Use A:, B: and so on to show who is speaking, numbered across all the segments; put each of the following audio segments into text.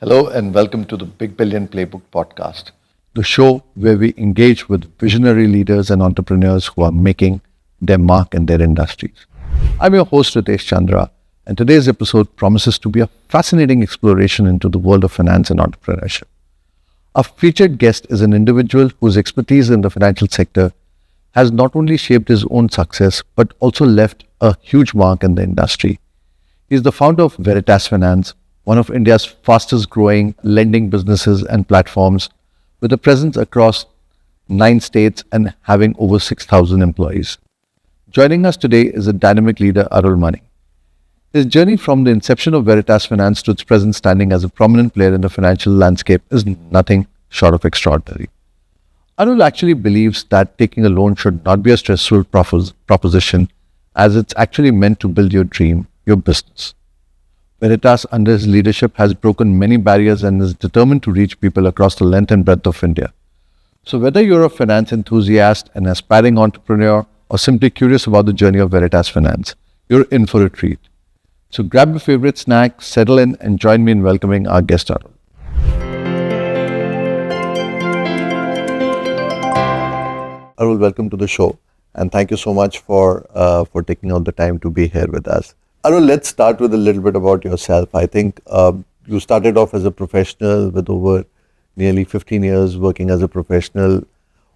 A: Hello and welcome to the Big Billion Playbook podcast, the show where we engage with visionary leaders and entrepreneurs who are making their mark in their industries. I'm your host Ritesh Chandra, and today's episode promises to be a fascinating exploration into the world of finance and entrepreneurship. Our featured guest is an individual whose expertise in the financial sector has not only shaped his own success but also left a huge mark in the industry. He is the founder of Veritas Finance, one of India's fastest growing lending businesses and platforms, with a presence across 9 states and having over 6,000 employees. Joining us today is a dynamic leader, Arulmany. His journey from the inception of Veritas Finance to its present standing as a prominent player in the financial landscape is nothing short of extraordinary. Arul actually believes that taking a loan should not be a stressful proposition, as it's actually meant to build your dream, your business. Veritas, under his leadership, has broken many barriers and is determined to reach people across the length and breadth of India. So whether you're a finance enthusiast, an aspiring entrepreneur, or simply curious about the journey of Veritas Finance, you're in for a treat. So grab your favorite snack, settle in, and join me in welcoming our guest, Arul. Arul, welcome to the show, and thank you so much for taking out the time to be here with us. Arul, let's start with a little bit about yourself. I think you started off as a professional with over nearly 15 years working as a professional.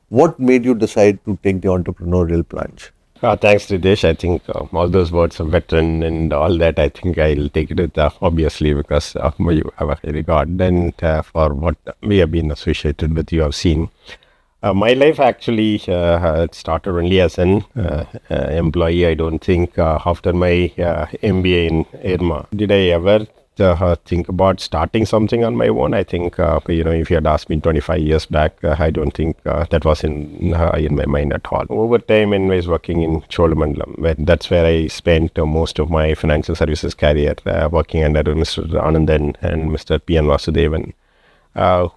A: What made you decide to take the entrepreneurial plunge?
B: Thanks, Ritesh. I think all those words of veteran and all that, I think I'll take it with obviously because you have a high regard and for what we have been associated with, you have seen. My life actually started only as an employee. I don't think after my MBA in IRMA, did I ever think about starting something on my own. I think, if you had asked me 25 years back, I don't think that was in my mind at all. Over time, when I was working in Cholamandalam, that's where I spent most of my financial services career, working under Mr. Anandan and Mr. P.N. Vasudevan.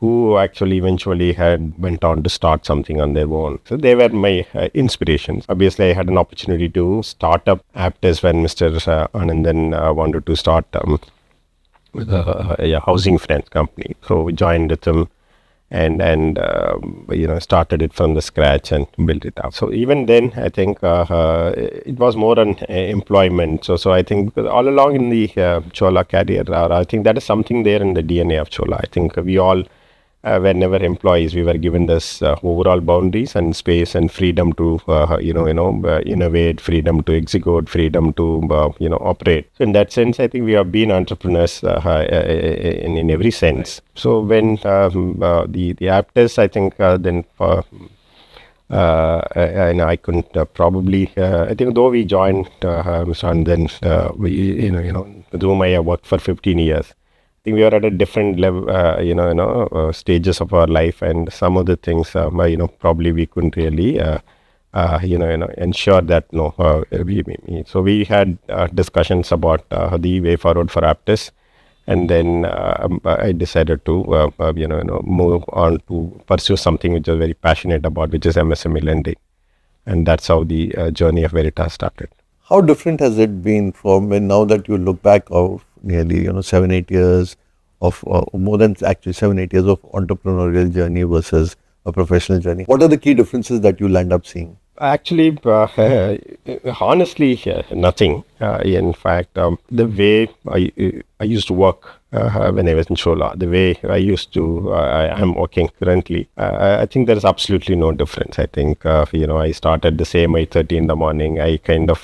B: Who actually eventually went on to start something on their own. So they were my inspirations. Obviously, I had an opportunity to start up Aptus when Mr. Anandan wanted to start with a housing finance company. So we joined with him and started it from the scratch and built it up. So even then, I think it was more an employment. So I think all along in the Chola career, I think that is something there in the DNA of Chola. I think we all were never employees. We were given this overall boundaries and space and freedom to innovate, freedom to execute, freedom to operate. So in that sense, I think we have been entrepreneurs in every sense. So when the Aptus, I think then I couldn't probably. I think though we joined and then with whom I have worked for 15 years. I think we are at a different level, stages of our life, and some of the things, probably we couldn't really, ensure that So we had discussions about the way forward for Aptus, and then I decided to, move on to pursue something which I was very passionate about, which is MSME lending, and that's how the journey of Veritas started.
A: How different has it been from when now that you look back of nearly 7-8 years of more than actually 7-8 years of entrepreneurial journey versus a professional journey? What are the key differences that you'll end up seeing?
B: Actually, honestly, nothing. In fact, the way I used to work when I was in Chola, the way I used to, I am working currently, I think there is absolutely no difference. I think, I started the same 8:30 in the morning. I kind of,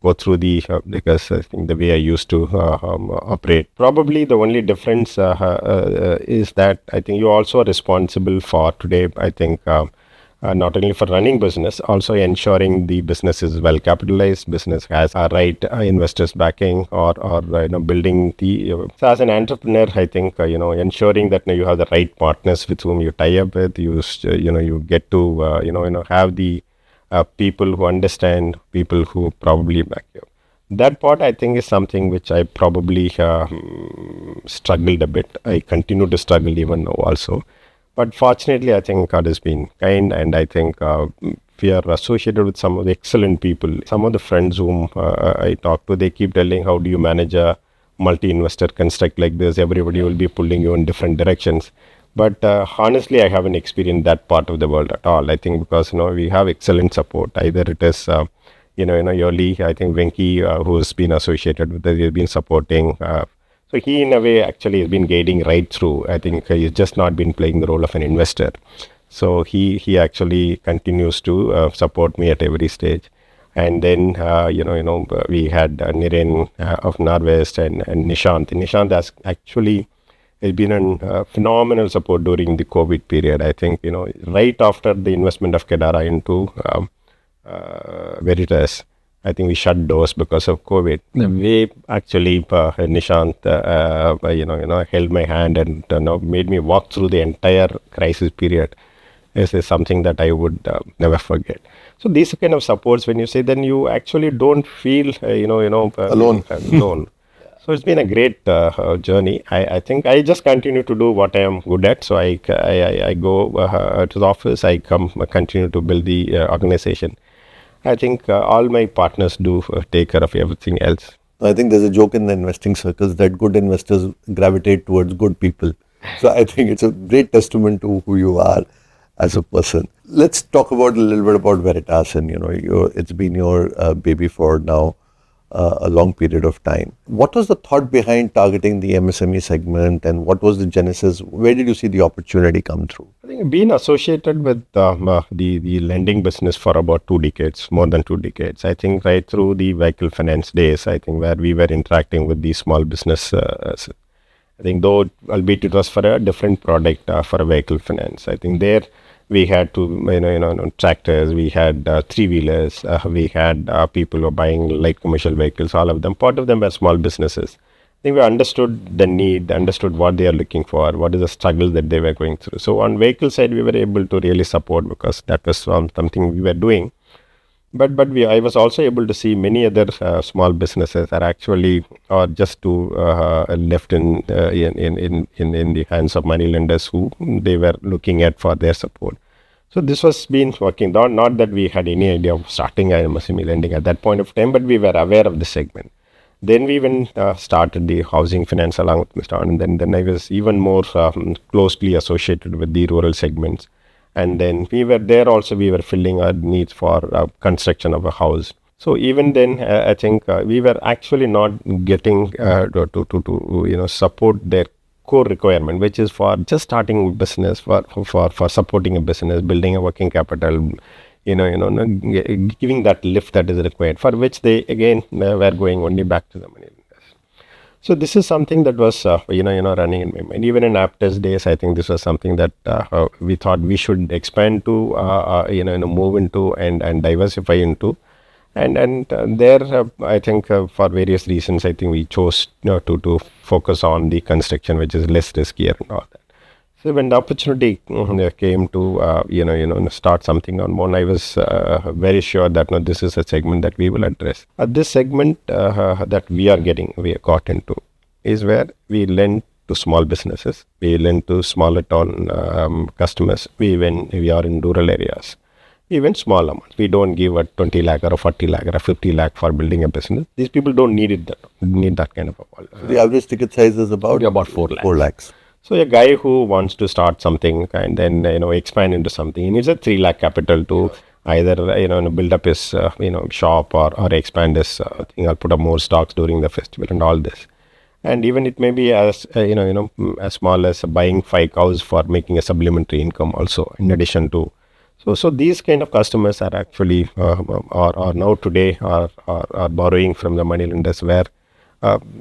B: go through because I think the way I used to operate. Probably the only difference is that I think you also are responsible for today, I think, not only for running business, also ensuring the business is well capitalized, business has a right investors backing or building the. So as an entrepreneur, I think ensuring that you have the right partners with whom you tie up with. You get to have the people who understand, people who probably back you. That part I think is something which I probably struggled a bit. I continue to struggle even now also. But fortunately, I think God has been kind, and I think we are associated with some of the excellent people. Some of the friends whom I talk to, they keep telling, how do you manage a multi-investor construct like this, everybody will be pulling you in different directions. But honestly, I haven't experienced that part of the world at all. I think because we have excellent support. Either it is Yoli, I think Venki, who's been associated with us, he's been supporting. So he, in a way, actually has been guiding right through. I think he's just not been playing the role of an investor. So he actually continues to support me at every stage. And then we had Niren of Norwest and Nishant. Nishant has actually been a phenomenal support during the COVID period. I think right after the investment of Kedara into Veritas, I think we shut doors because of COVID. The way actually Nishant held my hand and made me walk through the entire crisis period is something that I would never forget. So these kind of supports, when you say, then you actually don't feel
A: Alone.
B: alone. So it's been a great journey. I think I just continue to do what I am good at. So I go to the office, I continue to build the organization. I think all my partners do take care of everything else.
A: I think there's a joke in the investing circles that good investors gravitate towards good people. So I think it's a great testament to who you are as a person. Let's talk about a little bit about Veritas, and it's been your baby for now a long period of time. What was the thought behind targeting the MSME segment, and what was the genesis? Where did you see the opportunity come through?
B: I think I've been associated with the lending business for about 2 decades, more than 2 decades. I think right through the vehicle finance days, I think where we were interacting with the small business. I think though, albeit it was for a different product for a vehicle finance. I think there we had to, tractors, we had 3-wheelers, we had people who were buying light commercial vehicles, all of them. Part of them were small businesses. I think we understood the need, understood what they are looking for, what is the struggle that they were going through. So on vehicle side, we were able to really support because that was something we were doing. But I was also able to see many other small businesses are actually just left in the hands of money lenders who they were looking at for their support. So this was been working. Not that we had any idea of starting MSME lending at that point of time, but we were aware of the segment. Then we even started the housing finance along with Mr. Anand, and then I was even more closely associated with the rural segments. And then we were filling our needs for construction of a house. So even then, I think we were actually not getting to support their core requirement, which is for just starting business, for supporting a business, building a working capital, giving that lift that is required, for which they again were going only back to the money. So this is something that was, running in my mind. Even in Aptus days, I think this was something that we thought we should expand to, move into and diversify into. And there, I think for various reasons, I think we chose to focus on the construction, which is less riskier and all that. So when the opportunity came to, start something on one, I was very sure that this is a segment that we will address. This segment that we got into is where we lend to small businesses. We lend to smaller town customers. We are in rural areas. Even small amounts. We don't give a 20 lakh or a 40 lakh or a 50 lakh for building a business. These people don't need that kind of a
A: the average ticket size is about
B: 4 lakhs.
A: 4 lakhs.
B: So a guy who wants to start something and then expand into something, he needs a 3 lakh capital to either build up his shop or expand his thing, or put up more stocks during the festival and all this. And even it may be as as small as buying 5 cows for making a supplementary income also in addition to. So these kind of customers are actually are now today are borrowing from the money lenders where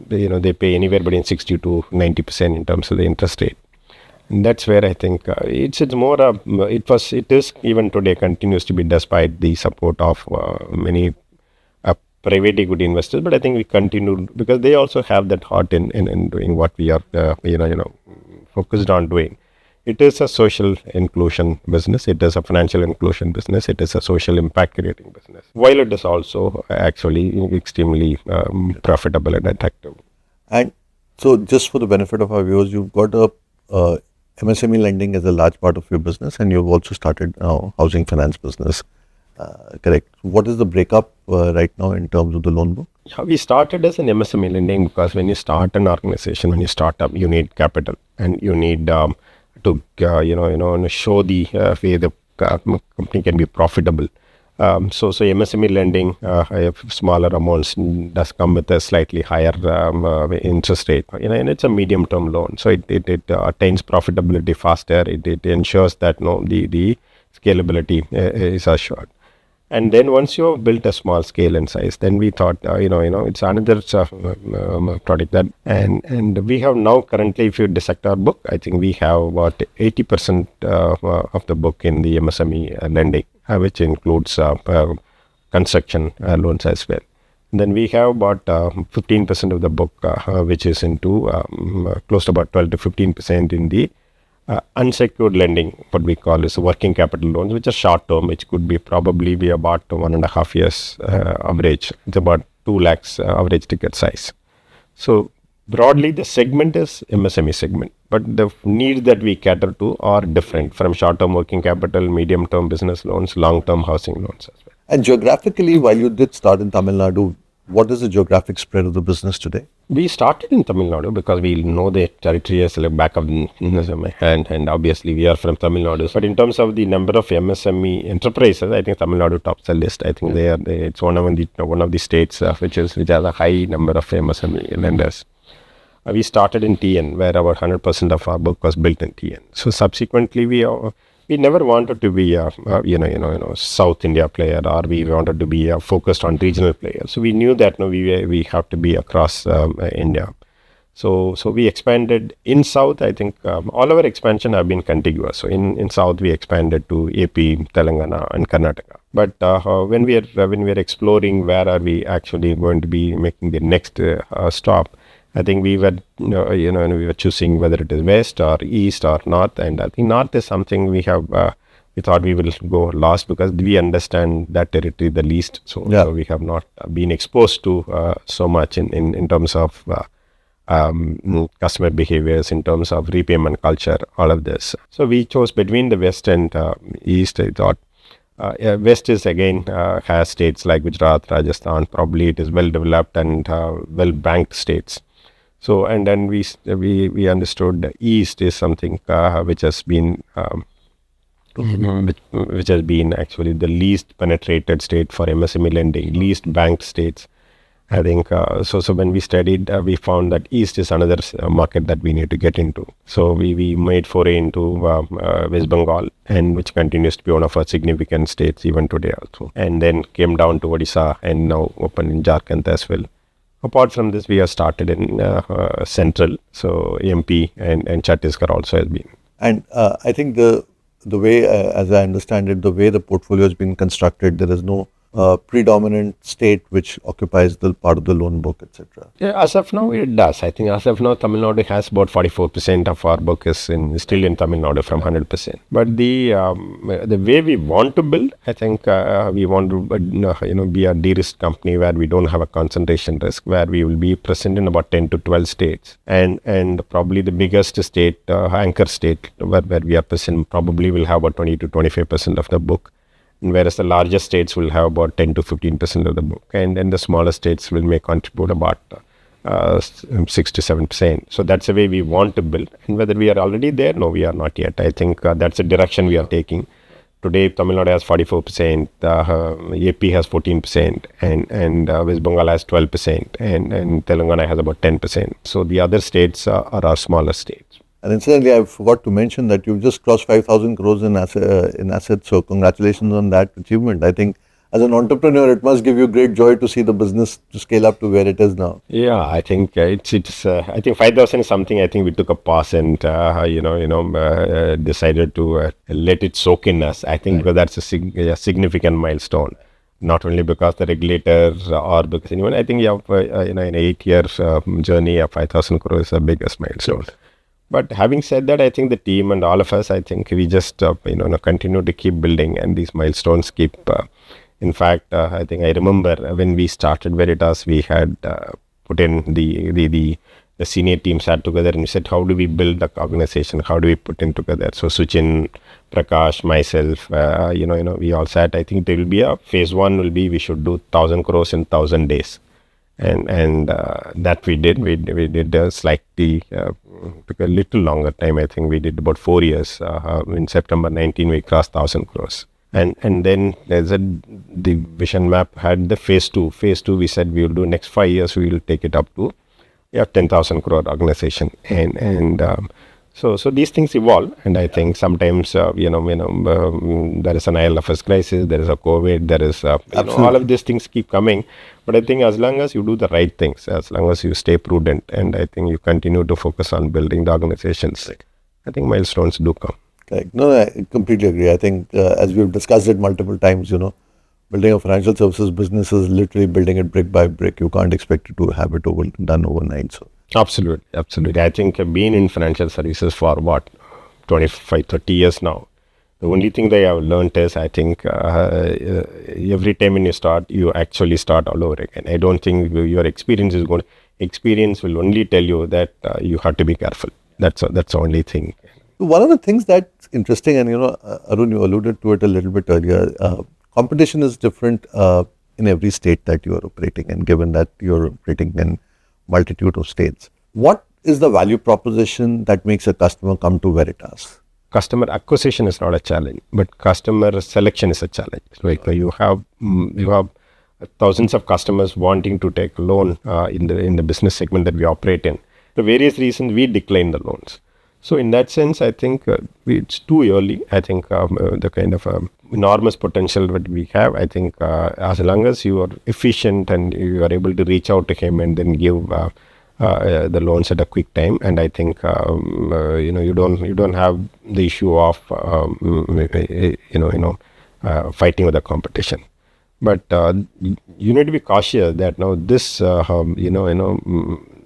B: they pay anywhere between 60 to 90% in terms of the interest rate. And that's where I think it's more it is even today continues to be, despite the support of many private equity investors. But I think we continue because they also have that heart in doing what we are focused on doing. It is a social inclusion business. It is a financial inclusion business. It is a social impact creating business. While it is also actually extremely profitable and attractive.
A: And so just for the benefit of our viewers, you've got a MSME lending as a large part of your business, and you've also started housing finance business Correct. What is the breakup right now in terms of the loan book?
B: Yeah, we started as an MSME lending because when you start an organization, when you start up, you need capital and you need to show the way the company can be profitable. So MSME lending, smaller amounts does come with a slightly higher interest rate. And it's a medium-term loan, so it attains profitability faster. It ensures that the scalability is assured. And then once you have built a small scale and size, then we thought, it's another product that, and we have now currently, if you dissect our book, I think we have about 80% of the book in the MSME lending, which includes construction loans as well. And then we have about 15% of the book, which is into close to about 12 to 15% in the unsecured lending, what we call is working capital loans, which are short term, which could be probably be about 1.5 years average. It's about 2 lakhs average ticket size. So broadly, the segment is MSME segment, but the needs that we cater to are different from short term working capital, medium term business loans, long term housing loans as well.
A: And geographically, while you did start in Tamil Nadu, what is the geographic spread of the business today?
B: We started in Tamil Nadu because we know the territory as like back of the hand, and obviously we are from Tamil Nadu. But in terms of the number of MSME enterprises, I think Tamil Nadu tops the list. I think it's one of the states which has a high number of MSME lenders. We started in TN, where our 100% of our book was built in TN. So subsequently, we never wanted to be a South India player, or we wanted to be focused on regional players. So we knew that we have to be across India. So we expanded in South. I think all our expansion have been contiguous. So in South we expanded to AP, Telangana, and Karnataka. But when we are exploring where are we actually going to be making the next stop, I think we were, we were choosing whether it is west or east or north, and I think north is something we have. We thought we will go last because we understand that territory the least. So we have not been exposed to so much in terms of customer behaviors, in terms of repayment culture, all of this. So we chose between the west and east. I thought. West is again has states like Gujarat, Rajasthan. Probably it is well developed and well banked states. So and then we understood the East is something which has been which has been actually the least penetrated state for MSME lending, least banked states. I think so when we studied, we found that East is another market that we need to get into. So we made foray into West Bengal, and which continues to be one of our significant states even today also. And then came down to Odisha and now open in Jharkhand as well. Apart from this, we have started in Central, so MP and Chhattisgarh also has been.
A: And I think the way, as I understand it, the way the portfolio has been constructed, there is no predominant state which occupies the part of the loan book, etc.
B: Yeah, as of now, it does. I think as of now, Tamil Nadu has about 44% of our book is still in Tamil Nadu from 100%. But the way we want to build, I think we want to be a de-risk company where we don't have a concentration risk, where we will be present in about 10 to 12 states, and probably the biggest state, anchor state where we are present, probably will have about 20 to 25% of the book. Whereas the larger states will have about 10 to 15% of the book, and then the smaller states may contribute about 6 to 7%. So that's the way we want to build. And whether we are already there, no, we are not yet. I think that's the direction we are taking. Today, Tamil Nadu has 44%, AP has 14%, and West Bengal has 12%, and Telangana has about 10%. So the other states are our smaller states.
A: And incidentally, I forgot to mention that you've just crossed 5,000 crores in assets. So congratulations on that achievement. I think as an entrepreneur, it must give you great joy to see the business to scale up to where it is now.
B: Yeah, I think it's. I think 5,000 is something. I think we took a pause and decided to let it soak in us. I think because that's a significant milestone. Not only because the regulator or because anyone. I think you have in an 8 year journey, 5,000 crores is the biggest milestone. But having said that, I think the team and all of us, I think we just continue to keep building, and these milestones keep. In fact, I think I remember when we started Veritas, we had put in the the senior team sat together and we said, how do we build the organization? How do we put in together? So Suchin, Prakash, myself, we all sat. I think there will be a phase one will be we should do 1,000 crores in 1,000 days. And that we did. We did slightly, took a little longer time. I think we did about 4 years. In September 19, we crossed 1,000 crores. And then the vision map had the phase two. Phase two, we said we will do next 5 years. We will take it up to 10,000 crore organization. So these things evolve, and I think sometimes there is an IL&FS crisis, there is a COVID, there is all of these things keep coming. But I think as long as you do the right things, as long as you stay prudent, and I think you continue to focus on building the organizations, I think milestones do come.
A: Correct. No, I completely agree. I think as we've discussed it multiple times, building a financial services business is literally building it brick by brick. You can't expect it to have it done overnight. So.
B: Absolutely. I think I've been in financial services for 25, 30 years now. The only thing that I have learned is I think every time when you start, you actually start all over again. I don't think your experience will only tell you that you have to be careful. That's the only thing.
A: One of the things that's interesting, and Arun, you alluded to it a little bit earlier, competition is different in every state that you are operating in, given that you're operating in multitude of states. What is the value proposition that makes a customer come to Veritas?
B: Customer acquisition is not a challenge, but customer selection is a challenge. Like you have thousands of customers wanting to take a loan in the business segment that we operate in. For various reasons, we decline the loans. So in that sense, I think it's too early. I think the kind of enormous potential that we have, I think as long as you are efficient and you are able to reach out to him and then give the loans at a quick time, and I think you don't have the issue of fighting with the competition. But you need to be cautious that now this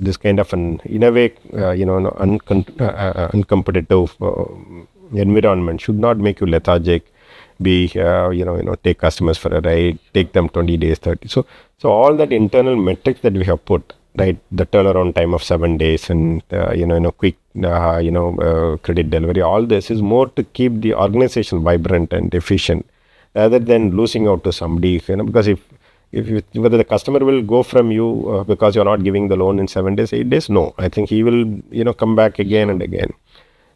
B: this kind of an in a way uncompetitive environment should not make you lethargic. Take customers for a ride, take them 20 days, 30. So all that internal metrics that we have put, right, the turnaround time of 7 days and quick credit delivery, all this is more to keep the organization vibrant and efficient rather than losing out to somebody, because if whether the customer will go from you because you're not giving the loan in 7 days, 8 days, no, I think he will come back again and again.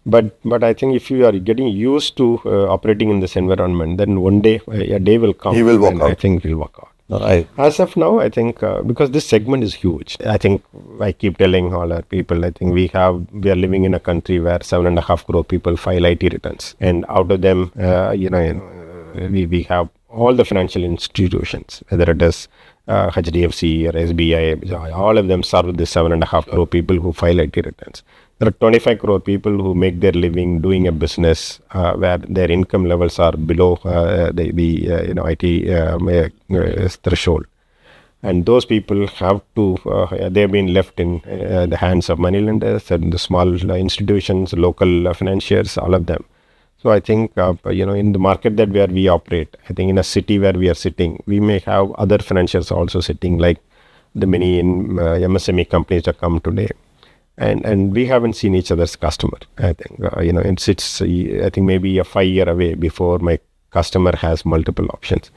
B: But I think if you are getting used to operating in this environment, then one day a day will come.
A: He will walk out.
B: I think he'll walk out.
A: No,
B: As of now, I think because this segment is huge, I think I keep telling all our people, I think we are living in a country where 7.5 crore people file IT returns, and out of them, we have all the financial institutions, whether it is HDFC or SBI, all of them serve the 7.5 crore people who file IT returns. There are 25 crore people who make their living doing a business where their income levels are below the IT threshold. And those people have to, they've been left in the hands of moneylenders and the small institutions, local financiers, all of them. So I think, in the market that where we operate, I think in a city where we are sitting, we may have other financiers also sitting, like the many MSME companies that come today. And we haven't seen each other's customer. I think, it's I think maybe a 5 year away before my customer has multiple options.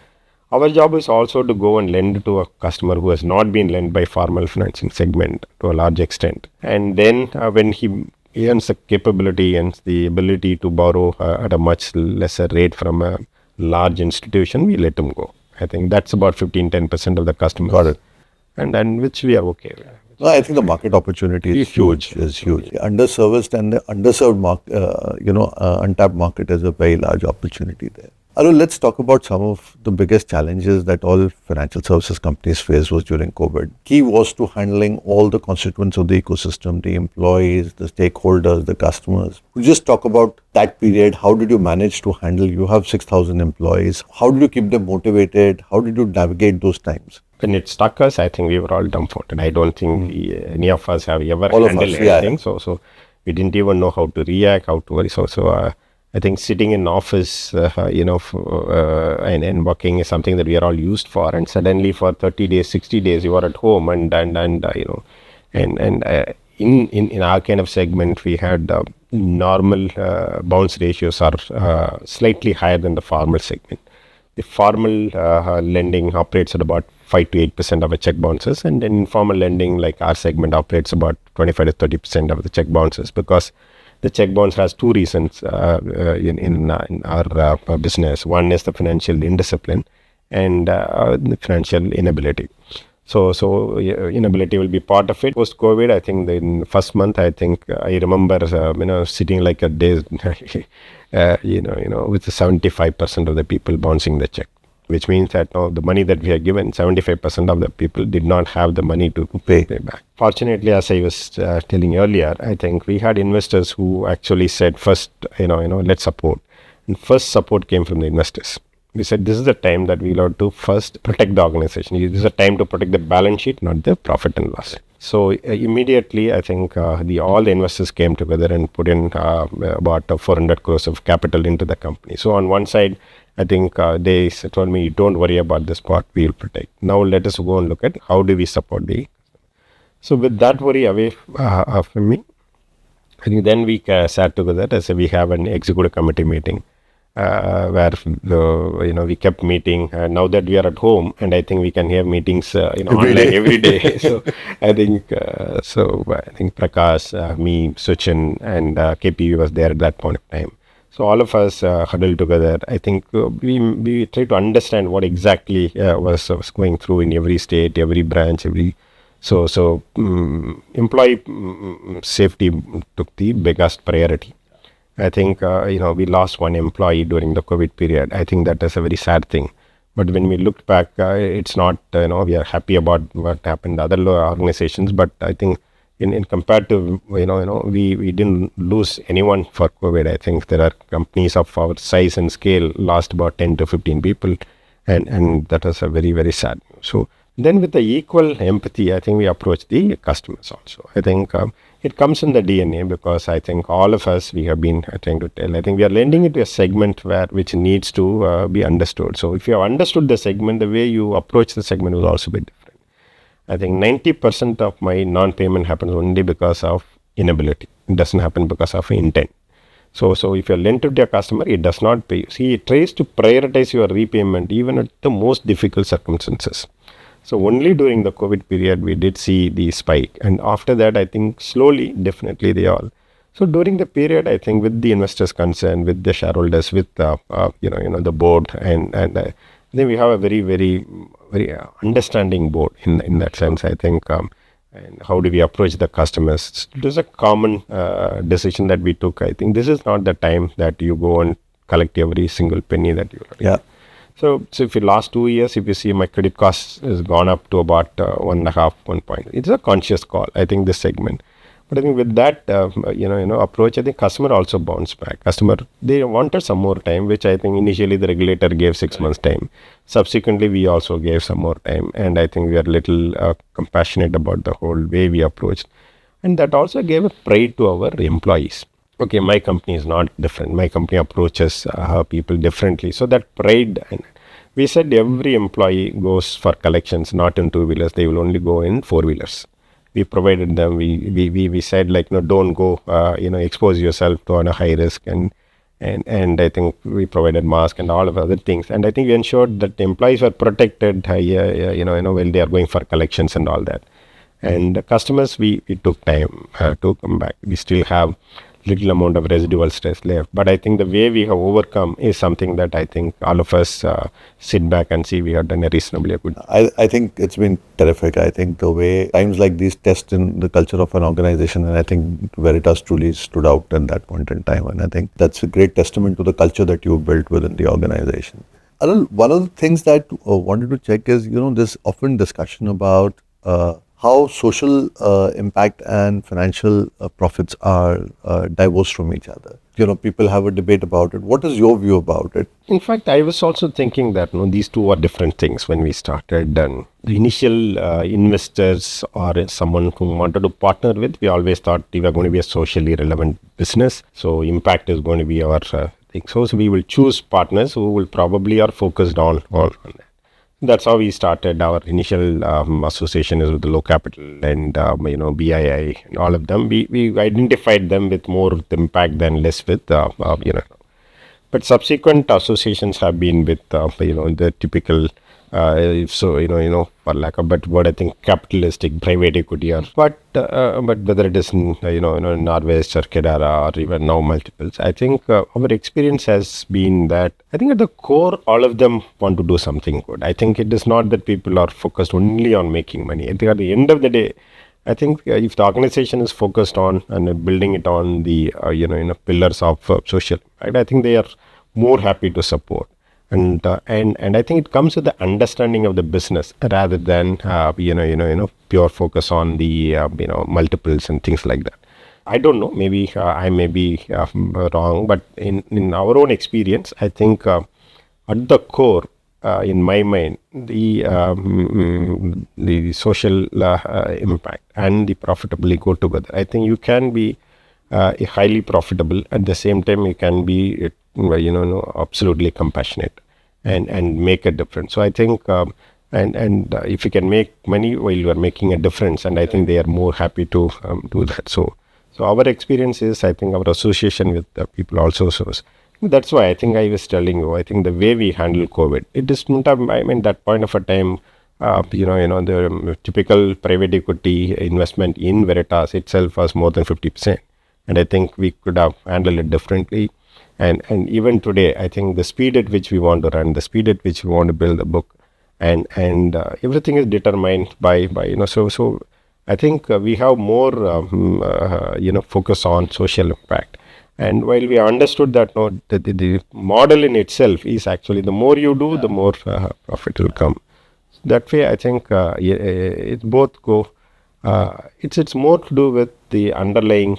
B: Our job is also to go and lend to a customer who has not been lent by formal financing segment to a large extent. And then when he earns the capability and the ability to borrow at a much lesser rate from a large institution, we let him go. I think that's about 15-10% of the customers.
A: Got it.
B: And which we are okay with.
A: No, I think the market opportunity is huge. The underserviced and the underserved market, untapped market is a very large opportunity there. Arul, let's talk about some of the biggest challenges that all financial services companies faced was during COVID. Key was to handling all the constituents of the ecosystem, the employees, the stakeholders, the customers. Could you just talk about that period? How did you manage to handle? You have 6,000 employees. How did you keep them motivated? How did you navigate those times?
B: When it struck us, I think we were all dumbfounded. I don't think any of us have ever handled anything.
A: Yeah.
B: So we didn't even know how to react, how to worry. So I think sitting in office, and working is something that we are all used for. And suddenly for 30 days, 60 days, you are at home and in our kind of segment, we had normal bounce ratios are slightly higher than the formal segment. The formal lending operates at about 5 to 8% of the check bounces, and then informal lending, like our segment, operates about 25 to 30% of the check bounces, because the check bounce has two reasons in our business. One is the financial indiscipline and the financial inability. So inability will be part of it. Post COVID, I think in the first month, I remember sitting like a day, with 75% of the people bouncing the check, which means that the money that we are given, 75% of the people did not have the money to pay back. Fortunately, as I was telling earlier, I think we had investors who actually said, first, let's support. And first support came from the investors. We said, this is the time that we'll have to first protect the organization. This is a time to protect the balance sheet, not the profit and loss. So immediately, I think all the investors came together and put in about 400 crores of capital into the company. So on one side, I think they told me, don't worry about this part, we'll protect. Now let us go and look at how do we support the. So with that worry away from me, I think then we sat together as we have an executive committee meeting. Where we kept meeting. Now that we are at home, and I think we can have meetings online every day. So I think Prakash, me, Suchin, and KP was there at that point of time. So all of us huddled together. I think we tried to understand what exactly was going through in every state, every branch, So employee safety took the biggest priority. I think, we lost one employee during the COVID period. I think that is a very sad thing. But when we looked back, it's not, we are happy about what happened in other organizations. But I think in compared to, we didn't lose anyone for COVID. I think there are companies of our size and scale lost about 10 to 15 people. And that was a very, very sad news. So then with the equal empathy, I think we approach the customers also. I think it comes in the DNA, because I think all of us, we have been trying to tell. I think we are lending into a segment which needs to be understood. So if you have understood the segment, the way you approach the segment will also be different. I think 90% of my non-payment happens only because of inability. It doesn't happen because of intent. So if you lend to your customer, it does not pay. See, it tries to prioritize your repayment even at the most difficult circumstances. So only during the COVID period, we did see the spike. And after that, I think slowly, definitely they all. So during the period, I think with the investors' concern, with the shareholders, with the board, and I think we have a very, very, very understanding board in that sense. I think, and how do we approach the customers? It was a common decision that we took. I think this is not the time that you go and collect every single penny that you.
A: Yeah.
B: So if the last 2 years, if you see my credit cost has gone up to about 1 point. It's a conscious call, I think, this segment. But I think with that, approach, I think customer also bounced back. They wanted some more time, which I think initially the regulator gave 6 months time. Subsequently, we also gave some more time. And I think we are a little compassionate about the whole way we approached. And that also gave a pride to our employees. Okay, my company is not different. My company approaches people differently. So that pride, and we said every employee goes for collections, not in two-wheelers. They will only go in four-wheelers. We provided them. We said don't go, expose yourself to a high risk, and I think we provided mask and all of other things. And I think we ensured that the employees were protected, when they are going for collections and all that. And the customers, we took time to come back. We still have little amount of residual stress left. But I think the way we have overcome is something that I think all of us sit back and see we have done a reasonably good.
A: I think it's been terrific. I think the way times like these test in the culture of an organization, and I think Veritas truly stood out at that point in time. And I think that's a great testament to the culture that you built within the organization. Arul, one of the things that I wanted to check is, there's often discussion about how social impact and financial profits are divorced from each other. People have a debate about it. What is your view about it?
B: In fact, I was also thinking that these two are different things when we started. And the initial investors or someone who wanted to partner with, we always thought we were going to be a socially relevant business. So impact is going to be our thing. So we will choose partners who will probably are focused on that. That's how we started. Our initial association is with the low capital and BII and all of them. We identified them with more with impact than less with But subsequent associations have been with the typical for lack of a better word, I think capitalistic private equity but whether it is in Norwest or Kedara or even now multiples, I think our experience has been that I think at the core all of them want to do something good. I think it is not that people are focused only on making money. I think at the end of the day, I think if the organization is focused on and building it on the pillars of social, right, I think they are more happy to support. And I think it comes with the understanding of the business rather than pure focus on the multiples and things like that. I don't know. Maybe I may be wrong, but in our own experience, I think at the core, in my mind, the social impact and the profitability go together. I think you can be highly profitable at the same time. You can be absolutely compassionate and make a difference. So I think if you can make money while you are making a difference, and I think they are more happy to do that. So our experience is, I think our association with the people also shows. That's why I think I was telling you, I think the way we handle COVID, it is not, I mean, that point of a time, the typical private equity investment in Veritas itself was more than 50%. And I think we could have handled it differently. And even today, I think the speed at which we want to run, the speed at which we want to build the book, and everything is determined by So I think we have more focus on social impact. And while we understood that the model in itself is actually the more you do, the more profit will come. That way, I think it both go. It's more to do with the underlying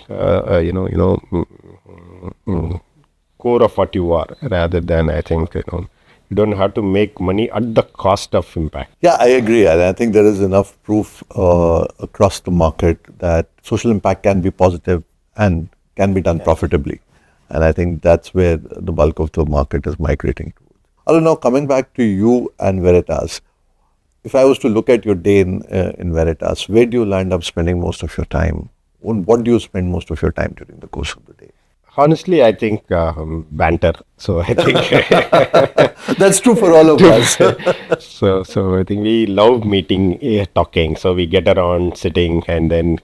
B: core of what you are, rather than I think you don't have to make money at the cost of impact.
A: Yeah, I agree. And I think there is enough proof across the market that social impact can be positive and can be done profitably. And I think that's where the bulk of the market is migrating towards. Although now coming back to you and Veritas, if I was to look at your day in Veritas, where do you land up spending most of your time? What do you spend most of your time during the course of the day?
B: Honestly, I think banter. So I think
A: that's true for all of us.
B: So I think we love meeting, talking. So we get around, sitting, and then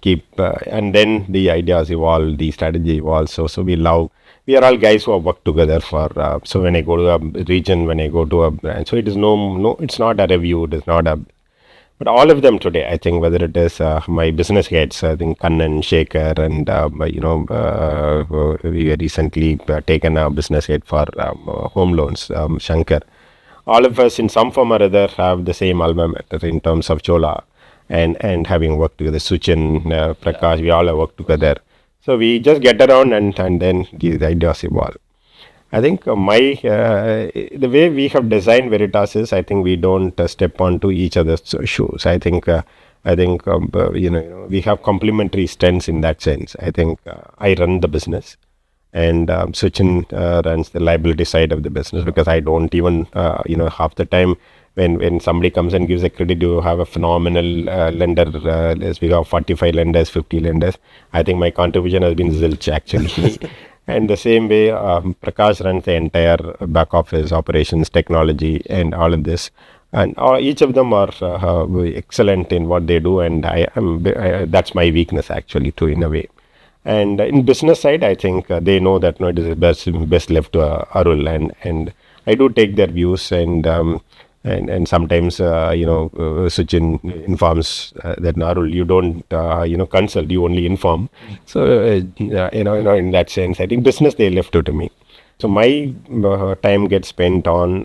B: and then the ideas evolve, the strategy evolves. So we love. We are all guys who have worked together for. So when I go to a region, when I go to a branch, so it is no. It's not a review. It is not a. But all of them today, I think, whether it is my business heads, I think Kannan, Shekhar, and we recently taken a business head for home loans, Shankar. All of us in some form or other have the same alma mater in terms of Chola, and having worked together, Suchin, Prakash, we all have worked together. So we just get around and then the ideas evolve. I think the way we have designed Veritas is, I think we don't step onto each other's shoes. I think we have complementary strengths in that sense. I think I run the business, and Suchin runs the liability side of the business, because I don't even half the time when somebody comes and gives a credit, you have a phenomenal lender. We have 45 lenders, 50 lenders. I think my contribution has been zilch actually. And the same way, Prakash runs the entire back office, operations, technology, and all of this. And each of them are excellent in what they do, and that's my weakness actually too, in a way. And in business side, I think they know that it is best left to Arul, and I do take their views, and sometimes Suchin informs that Arul, you don't consult, you only inform. So in that sense, I think business they left it to me. So my time gets spent on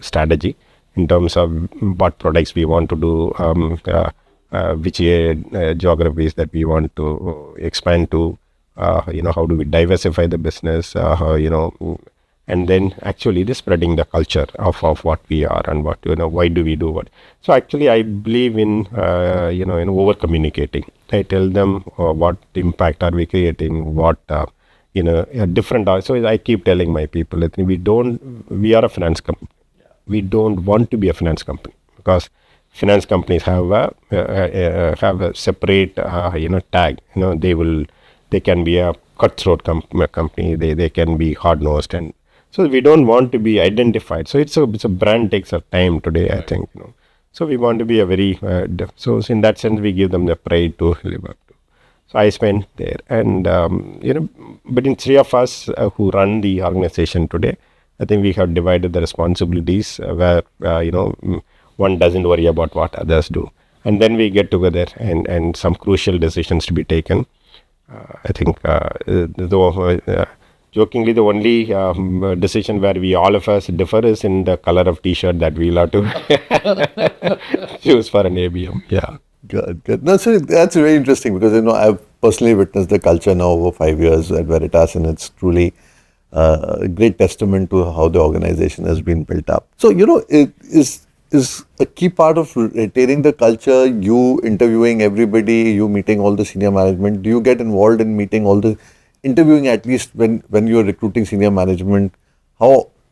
B: strategy in terms of what products we want to do, which geographies that we want to expand to, how do we diversify the business, and then actually this spreading the culture of what we are and what, why do we do what. So actually I believe in over communicating. I tell them what impact are we creating, what different. So I keep telling my people that we are a finance company. we don't want to be a finance company, because finance companies have a separate tag. They can be a cutthroat company. They can be hard nosed, and so we don't want to be identified. So it's a brand takes a time today, I think. So we want to be a very so in that sense we give them the pride to live up to. So I spent there, and between three of us who run the organization today, I think we have divided the responsibilities where one doesn't worry about what others do, and then we get together and some crucial decisions to be taken. I think jokingly, the only decision where we all of us differ is in the color of T-shirt that we'll have to choose for an ABM. Yeah.
A: Good. No, so that's very interesting because I've personally witnessed the culture now over 5 years at Veritas, and it's truly a great testament to how the organization has been built up. So it is a key part of retaining the culture. You interviewing everybody, you meeting all the senior management. Do you get involved in meeting all the interviewing, at least when you're recruiting senior management?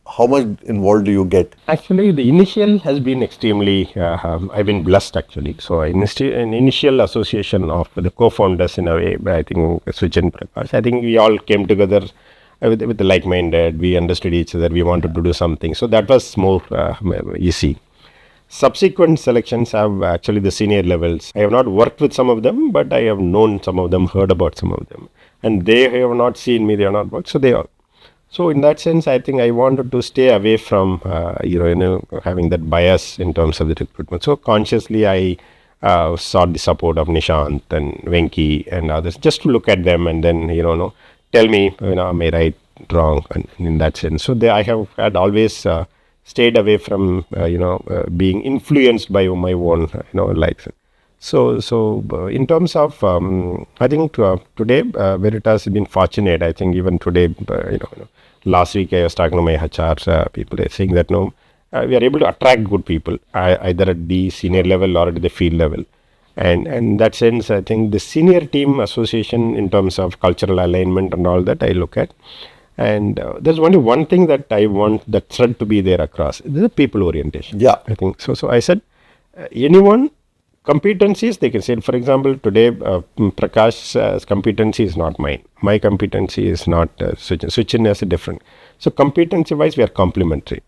A: How much involved do you get?
B: Actually, the initial has been extremely, I've been blessed actually. So an initial association of the co-founders in a way, I think Suchin Prakash, I think we all came together with the like-minded. We understood each other. We wanted to do something. So that was more easy. Subsequent selections have actually the senior levels. I have not worked with some of them, but I have known some of them, heard about some of them. And they have not seen me, they have not worked. So they are. So in that sense, I think I wanted to stay away from, having that bias in terms of the recruitment. So consciously, I sought the support of Nishant and Venki and others, just to look at them and then, tell me, am I right, wrong, and in that sense. So I have had always stayed away from, being influenced by my own, likes. So in terms of, I think today, Veritas has been fortunate. I think even today, last week I was talking to my HR people, they're saying that we are able to attract good people, either at the senior level or at the field level. And in that sense, I think the senior team association in terms of cultural alignment and all that I look at. And there's only one thing that I want that thread to be there across. This is people orientation.
A: Yeah.
B: I think so I said, anyone, competencies, they can say, for example, today Prakash's competency is not mine. My competency is not Suchin. Suchin is different. So competency wise, we are complementary.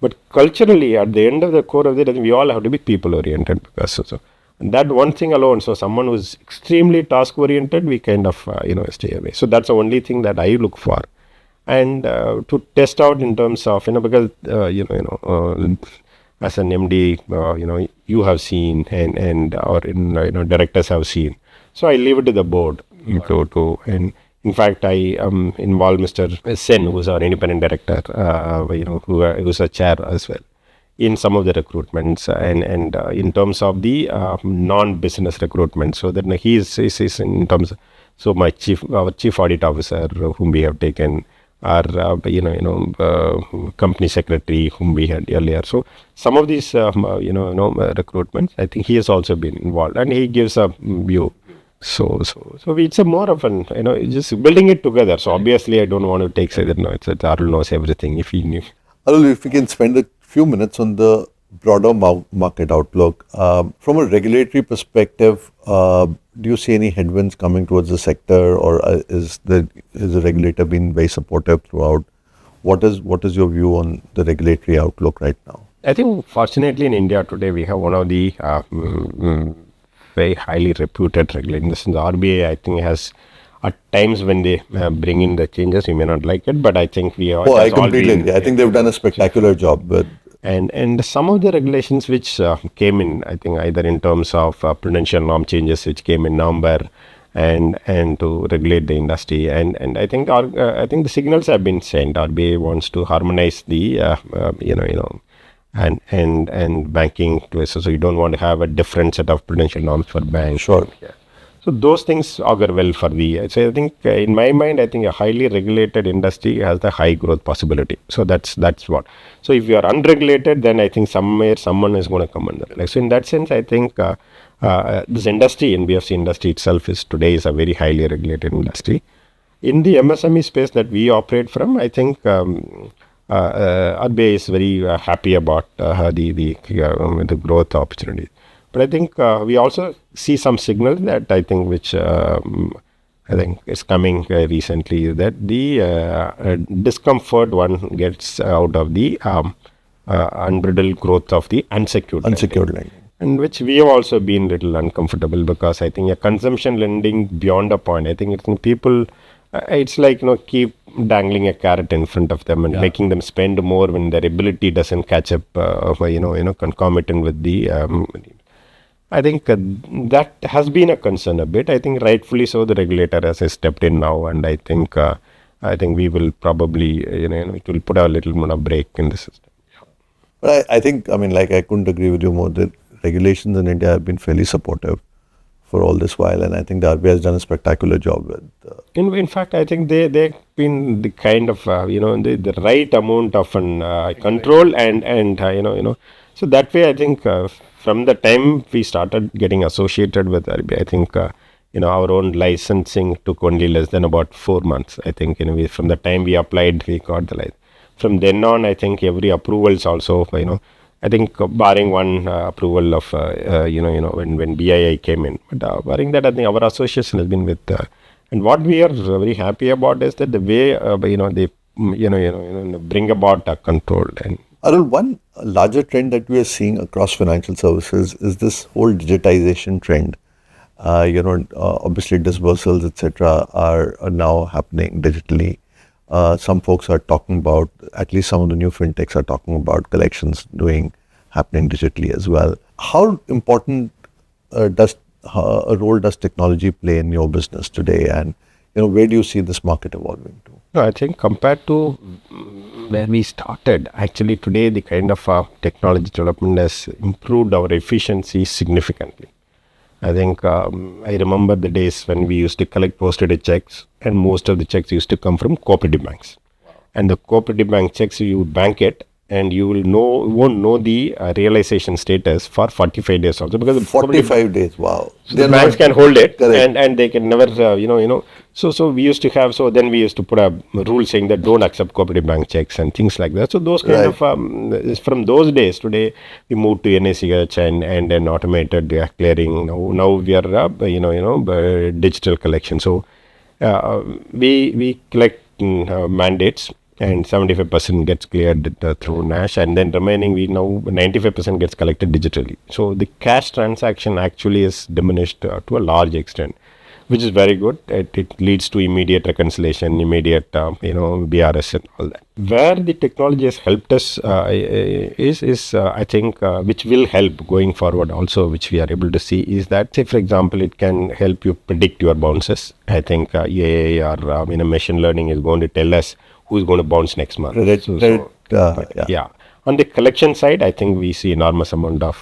B: But culturally, at the end of the core of it, I think we all have to be people oriented, because and that one thing alone. So someone who is extremely task oriented, we kind of stay away. So that's the only thing that I look for, and to test out in terms of because as an MD, you have seen and or directors have seen. So I leave it to the board to and in fact I involve Mr. Sen, who is our independent director, who's a chair as well, in some of the recruitments and in terms of the non-business recruitment. So that he is in terms of, so our chief audit officer, whom we have taken, our company secretary whom we had earlier. So some of these recruitments, I think he has also been involved, and he gives a view. So it's a more of an just building it together. So obviously I don't want to take say that it's Arul knows everything. If he knew.
A: Arul, if we can spend a few minutes on the broader market outlook from a regulatory perspective. Do you see any headwinds coming towards the sector, or is the regulator been very supportive throughout? What is your view on the regulatory outlook right now?
B: I think fortunately in India today we have one of the very highly reputed regulators. The RBI, I think, has at times when they bring in the changes, you may not like it, but I think we are.
A: Oh, I completely agree. I think they've done a spectacular job with.
B: And some of the regulations which came in, I think either in terms of prudential norm changes which came in November and to regulate the industry, and I think the signals have been sent. RBI wants to harmonize the and banking places, so you don't want to have a different set of prudential norms for banks.
A: Sure.
B: Yeah. So those things augur well for so I think in my mind, I think a highly regulated industry has the high growth possibility. So that's what. So if you are unregulated, then I think somewhere someone is going to come under. So in that sense, I think this industry, NBFC industry itself today is a very highly regulated industry. In the MSME space that we operate from, I think RBI is very happy about the growth opportunities. But I think we also see some signals that I think which I think is coming recently, that the discomfort one gets out of the unbridled growth of the unsecured
A: lending.
B: And which we have also been little uncomfortable, because I think a consumption lending beyond a point, I think it's people, it's like, keep dangling a carrot in front of them and making them spend more when their ability doesn't catch up, concomitant with the I think that has been a concern a bit. I think rightfully so, the regulator has stepped in now, and I think we will probably, it will put a little bit of break in the system.
A: But I think, I couldn't agree with you more. The regulations in India have been fairly supportive for all this while, and I think the RBI has done a spectacular job with.
B: In fact, I think they've been the kind of the right amount of control and. So that way, I think from the time we started getting associated with RBI, I think our own licensing took only less than about 4 months. I think from the time we applied, we got the license. From then on, I think every approval is also I think barring one approval of when BII came in, but barring that, I think our association has been with. And what we are very happy about is that the way they bring about a control. And
A: Arul, one larger trend that we are seeing across financial services is this whole digitization trend. Obviously disbursals, etc., are now happening digitally. Some folks are talking about, at least some of the new fintechs are talking about collections happening digitally as well. How important a role does technology play in your business today, and where do you see this market evolving to?
B: No, I think compared to where we started, actually today the kind of technology development has improved our efficiency significantly. I think I remember the days when we used to collect posted checks, and most of the checks used to come from cooperative banks. Wow. And the cooperative bank checks, you bank it, and you won't know the realization status for 45 days also, because
A: 45 days, wow.
B: So the banks can hold it, and they can never, So we used to have, then we used to put a rule saying that don't accept cooperative bank checks and things like that. So those kind of, from those days, today we moved to NACH and then automated clearing. Now we are, digital collection. So we collect mandates, and 75% gets cleared through NASH, and then remaining 95% gets collected digitally. So the cash transaction actually is diminished to a large extent, which is very good. It leads to immediate reconciliation, immediate BRS and all that. Where the technology has helped us is I think which will help going forward also, which we are able to see, is that, say for example, it can help you predict your bounces. I think AI or machine learning is going to tell us who's going to bounce next month. On the collection side, I think we see enormous amount of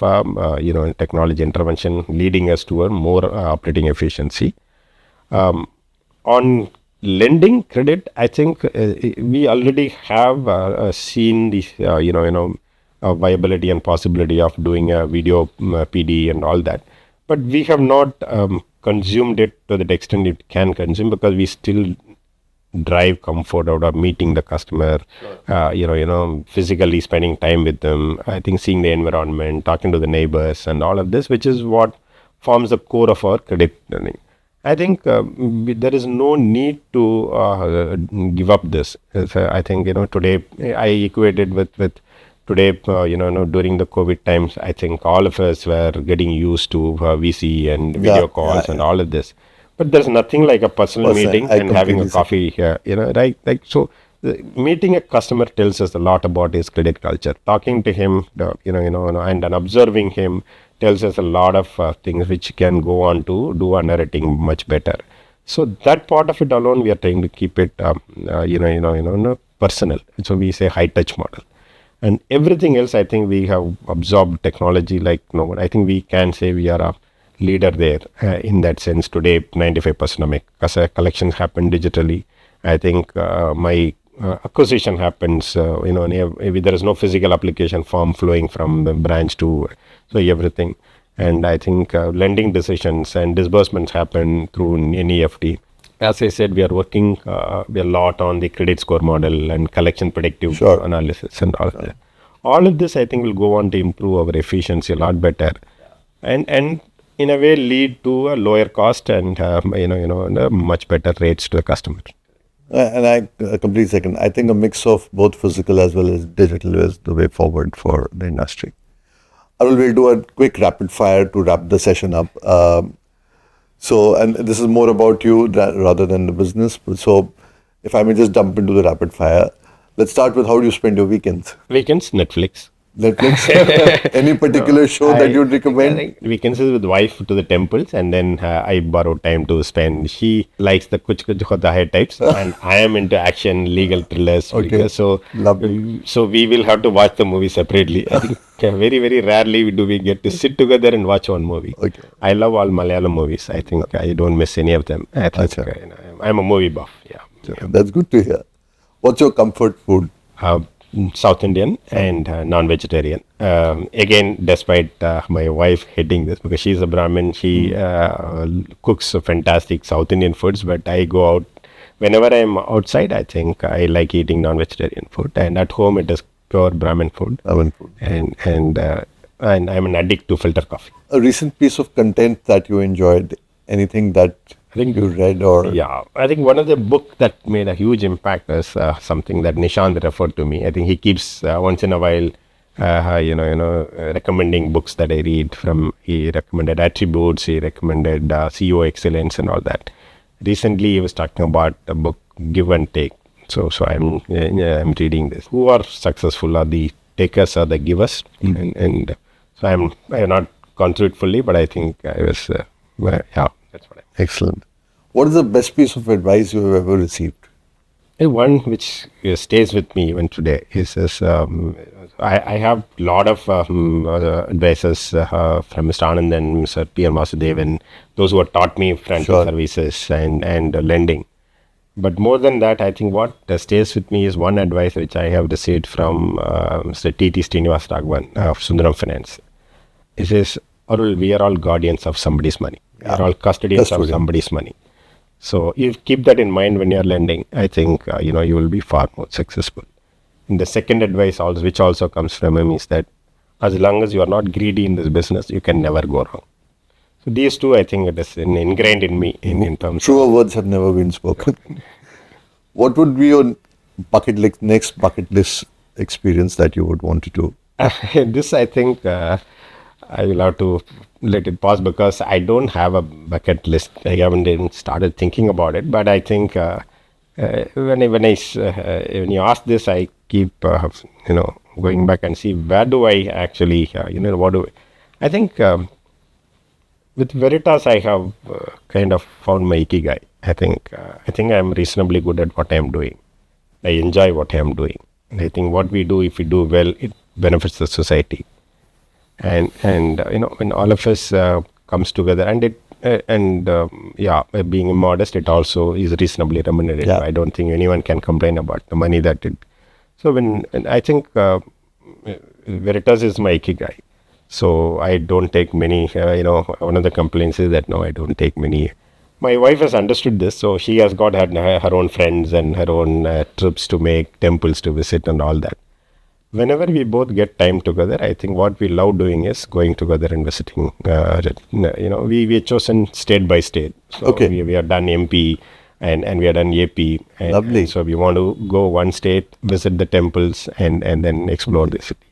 B: technology intervention leading us to a more operating efficiency. On lending credit, I think we already have seen the viability and possibility of doing a video PD and all that, but we have not consumed it to the extent it can consume, because we still drive comfort out of meeting the customer, physically spending time with them. I think seeing the environment, talking to the neighbors and all of this, which is what forms the core of our credit learning. I think there is no need to give up this. I think, today I equated with today, during the COVID times, I think all of us were getting used to VC and video calls and all of this. But there's nothing like a personal meeting and having a coffee here, right? Like, so meeting a customer tells us a lot about his credit culture. Talking to him, and observing him tells us a lot of things which can go on to do underwriting much better. So that part of it alone, we are trying to keep it, personal. So we say high touch model. And everything else, I think we have absorbed technology like no one. I think we can say we are a leader there in that sense. Today, 95% of my collections happen digitally. I think my acquisition happens, there is no physical application form flowing from the branch to everything. And I think lending decisions and disbursements happen through NEFT. as I said, we are working we are a lot on the credit score model and collection predictive
A: Sure.
B: analysis and all of that. All of this, I think, will go on to improve our efficiency a lot better, and in a way lead to a lower cost and and a much better rates to the customer.
A: And I completely second. I think a mix of both physical as well as digital is the way forward for the industry. Arul, we'll do a quick rapid fire to wrap the session up. And this is more about you rather than the business. So, if I may just jump into the rapid fire, let's start with how do you spend your weekends?
B: Weekends, Netflix.
A: Netflix? Any particular show that you'd recommend?
B: I think weekends is with wife to the temples, and then I borrow time to spend. She likes the kuch kuch hota hai types, and I am into action, legal thrillers.
A: Okay.
B: So
A: Lovely.
B: so we will have to watch the movie separately. I think very, very rarely do we get to sit together and watch one movie.
A: Okay.
B: I love all Malayalam movies. I think I don't miss any of them. I think
A: Acha.
B: I'm a movie buff. Yeah.
A: That's good to hear. What's your comfort food?
B: South Indian and non-vegetarian. Again, despite my wife hating this because she's a Brahmin, she cooks fantastic South Indian foods. But I go out whenever I'm outside. I think I like eating non-vegetarian food, and at home it is pure Brahmin food.
A: Brahmin food.
B: And I'm an addict to filter coffee.
A: A recent piece of content that you enjoyed? Anything that
B: I think
A: you read or?
B: Yeah, I think one of the book that made a huge impact is something that Nishant referred to me. I think he keeps once in a while, recommending books that I read from. He recommended Attributes, he recommended CEO Excellence and all that. Recently, he was talking about a book, Give and Take. So I'm reading this. Who are successful are the takers or the givers, and so I'm not gone through it fully, but I think I was that's what I.
A: Excellent. What is the best piece of advice you have ever received?
B: One which stays with me even today is I have a lot of advices from Mr. Anand and Mr. P. M. Vasudevan, those who have taught me financial
A: Sure.
B: services and lending. But more than that, I think what stays with me is one advice which I have received from Mr. T.T. Srinivas Raghavan of Sundaram Finance. He says, Arul, we are all guardians of somebody's money. We are all custodians of somebody's money. So you keep that in mind when you're lending. I think you will be far more successful. And the second advice, also, which also comes from him, is that as long as you are not greedy in this business, you can never go wrong. So these two, I think, it is ingrained in me in terms.
A: Truer words have never been spoken. What would be your next bucket list experience that you would want to do?
B: This, I think, I will have to let it pause because I don't have a bucket list. I haven't even started thinking about it. But I think when you ask this, I keep going back and see where do I actually what do I think with Veritas I have kind of found my ikigai. I think I'm reasonably good at what I'm doing. I enjoy what I'm doing. And I think what we do, if we do well, it benefits the society. And when all of us comes together, being immodest, it also is reasonably remunerated.
A: Yeah.
B: I don't think anyone can complain about the money that it. So and I think Veritas is my ikigai. So I don't take many. One of the complaints is that no, I don't take many. My wife has understood this, so she has got her own friends and her own trips to make, temples to visit, and all that. Whenever we both get time together, I think what we love doing is going together and visiting. We are chosen state by state. So
A: Okay.
B: we have done MP and we have done AP.
A: Lovely.
B: So we want to go one state, visit the temples, and then explore the city.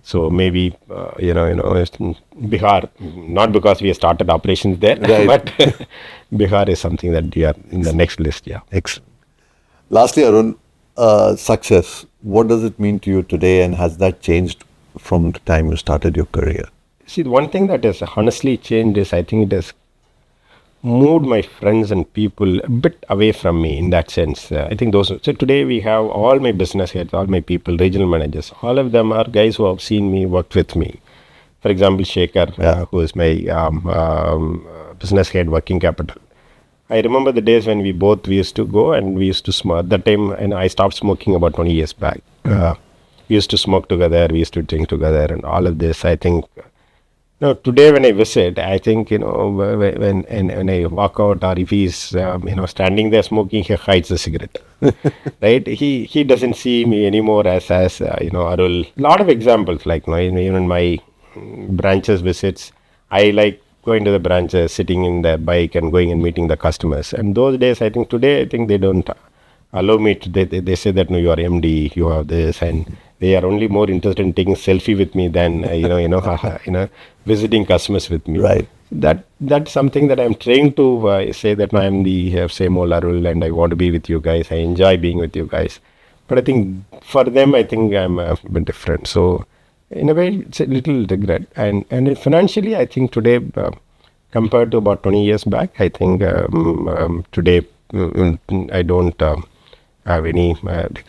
B: So maybe Bihar, not because we have started operations there,
A: Right.
B: but Bihar is something that we are in the next list. Yeah.
A: Excellent. Lastly, Arun, success. What does it mean to you today, and has that changed from the time you started your career?
B: See, one thing that has honestly changed is I think it has moved my friends and people a bit away from me in that sense. I think so today we have all my business heads, all my people, regional managers, all of them are guys who have seen me, worked with me. For example, Shekhar, who is my business head, working capital. I remember the days when we used to go and we used to smoke. At that time, and I stopped smoking about 20 years back. We used to smoke together, we used to drink together, and all of this. I think No, today when I visit, I think, when I walk out, or if he's standing there smoking, he hides the cigarette, right? He doesn't see me anymore as Arul. Lot of examples, like, even my branches visits, I like going to the branches, sitting in their bike and going and meeting the customers. And those days, I think today, I think they don't allow me to. They say that, no, you are MD, you have this, and they are only more interested in taking selfie with me than visiting customers with me.
A: Right.
B: That's something that I'm trying to say, that I am the same old Arul, and I want to be with you guys. I enjoy being with you guys. But I think for them, I think I'm a bit different. So in a way, it's a little regret. And financially, I think today, compared to about 20 years back, I think today I don't have any.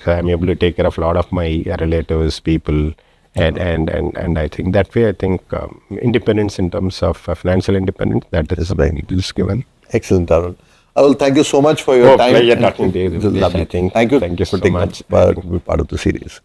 B: I'm able to take care of a lot of my relatives, people, and I think that way, I think independence in terms of financial independence, that is given.
A: Excellent, Arul. Arul, thank you so much for your time.
B: Pleasure talking to you.
A: This is lovely.
B: I think.
A: Thank you
B: so
A: for taking
B: much.
A: part of the series.